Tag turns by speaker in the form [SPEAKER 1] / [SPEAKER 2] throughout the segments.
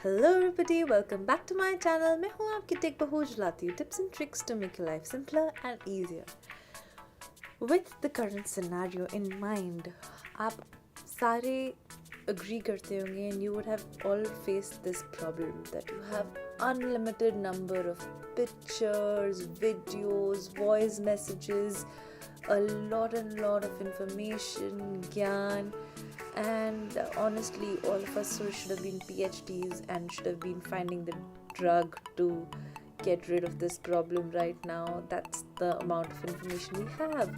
[SPEAKER 1] Hello everybody, welcome back to my channel. मैं हूँ आपकी टेक बहू जो लाती हूँ tips and tricks to make your life simpler and easier. With the current scenario in mind, आप सारे agree करते होंगे and you would have all faced this problem that you have unlimited number of pictures, videos, voice messages, a lot of information, gyan. And honestly, all of us should have been PhDs and should have been finding the drug to get rid of this problem right now. That's the amount of information we have.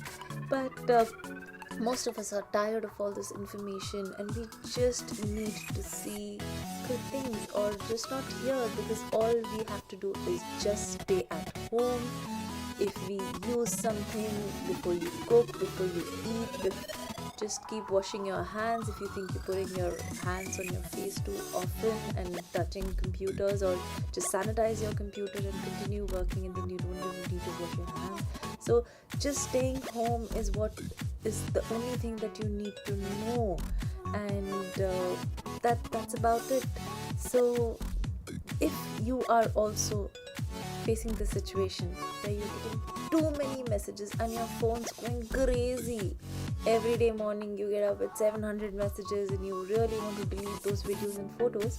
[SPEAKER 1] But most of us are tired of all this information and we just need to see good things or just not hear, because all we have to do is just stay at home. If we use something before you cook, before you eat, just keep washing your hands. If you think you're putting your hands on your face too often and touching computers, or just sanitize your computer and continue working, and then you don't even need to wash your hands. So just staying home is what is the only thing that you need to know, and that's about it. So if you are also facing the situation where you're getting too many messages and your phone's going crazy, every day morning you get up with 700 messages and you really want to delete those videos and photos,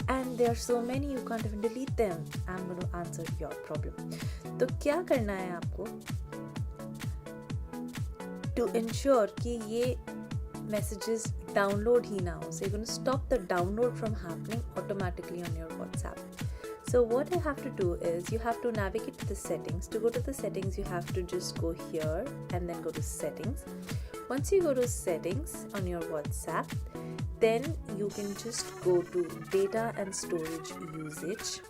[SPEAKER 1] and there are so many you can't even delete them, I'm going to answer your problem. तो क्या करना है आपको to ensure कि ये messages download ही ना हो? So you're going to stop the download from happening automatically on your WhatsApp. So what you have to do is you have to navigate to the settings. To go to the settings, you have to just go here and then go to settings. Once you go to settings on your WhatsApp, then you can just go to data and storage usage.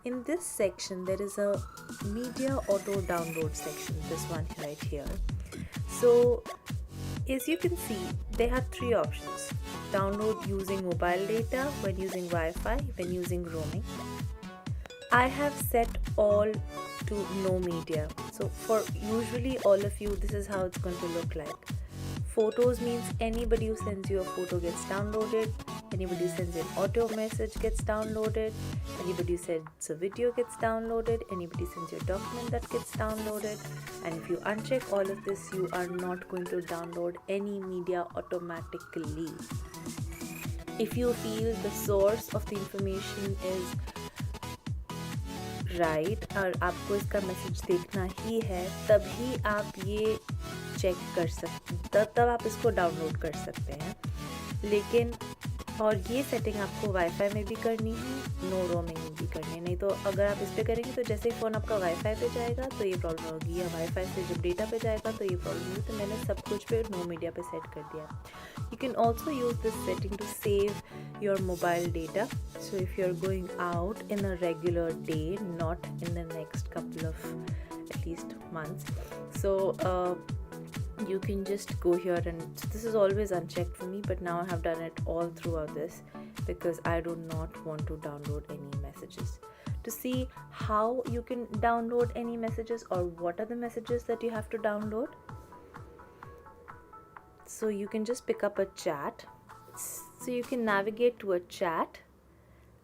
[SPEAKER 1] In this section, there is a media auto download section, this one right here. So as you can see, they have three options: download using mobile data, when using Wi-Fi, when using roaming. I have set all to no media. So for usually all of you, this is how it's going to look like. Photos means anybody who sends you a photo gets downloaded. Anybody who sends an audio message gets downloaded. Anybody who sends a video gets downloaded. Anybody sends you a document that gets downloaded. And if you uncheck all of this, you are not going to download any media automatically. If you feel the source of the information is right और आपको इसका message देखना ही है, तभी आप ये check कर सकते, तब आप इसको डाउनलोड कर सकते हैं. लेकिन और ये सेटिंग आपको वाईफाई में भी करनी है, नो रोमिंग में भी करनी है. नहीं तो अगर आप इस पर करेंगे तो जैसे ही फ़ोन आपका वाईफाई पे जाएगा तो ये प्रॉब्लम होगी, या वाईफाई से जब डेटा पे जाएगा तो ये प्रॉब्लम होगी. तो मैंने सब कुछ पे नो मीडिया पे सेट कर दिया. You can also use this setting to save your mobile data. So if you're going out in a regular day, not in the next couple of at least months, so you can just go here, and this is always unchecked for me, but now I have done it all throughout this because I do not want to download any messages. To see how you can download any messages or what are the messages that you have to download, so you can just pick up a chat. So you can navigate to a chat,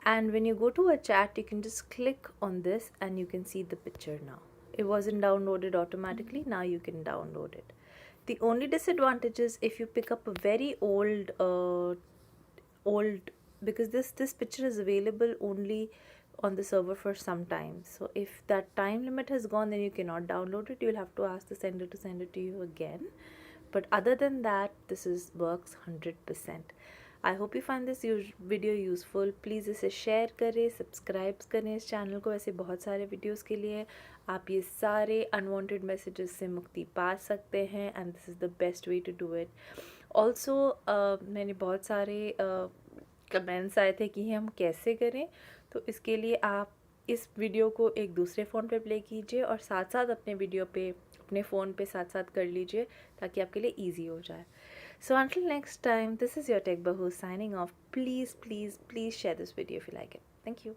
[SPEAKER 1] and when you go to a chat, you can just click on this and you can see the picture now. It wasn't downloaded automatically, now you can download it. The only disadvantage is if you pick up a very old because this picture is available only on the server for some time. So if that time limit has gone, then you cannot download it. You'll have to ask the sender to send it to you again. But other than that, this works 100%. I hope you find this video useful. Please इसे share करें, subscribe करें इस channel को. ऐसे बहुत सारे videos के लिए आप ये सारे अनवांटेड मैसेजेस से मुक्ति पा सकते हैं, and this is the best way to do it. Also मैंने बहुत सारे कमेंट्स आए थे कि हम कैसे करें, तो इसके लिए आप इस वीडियो को एक दूसरे फ़ोन पे प्ले कीजिए और साथ साथ अपने फ़ोन पे साथ साथ कर लीजिए, ताकि आपके लिए ईजी हो जाए. So until next time, this is your Tech Bahu signing off. Please share this video if you like it. Thank you.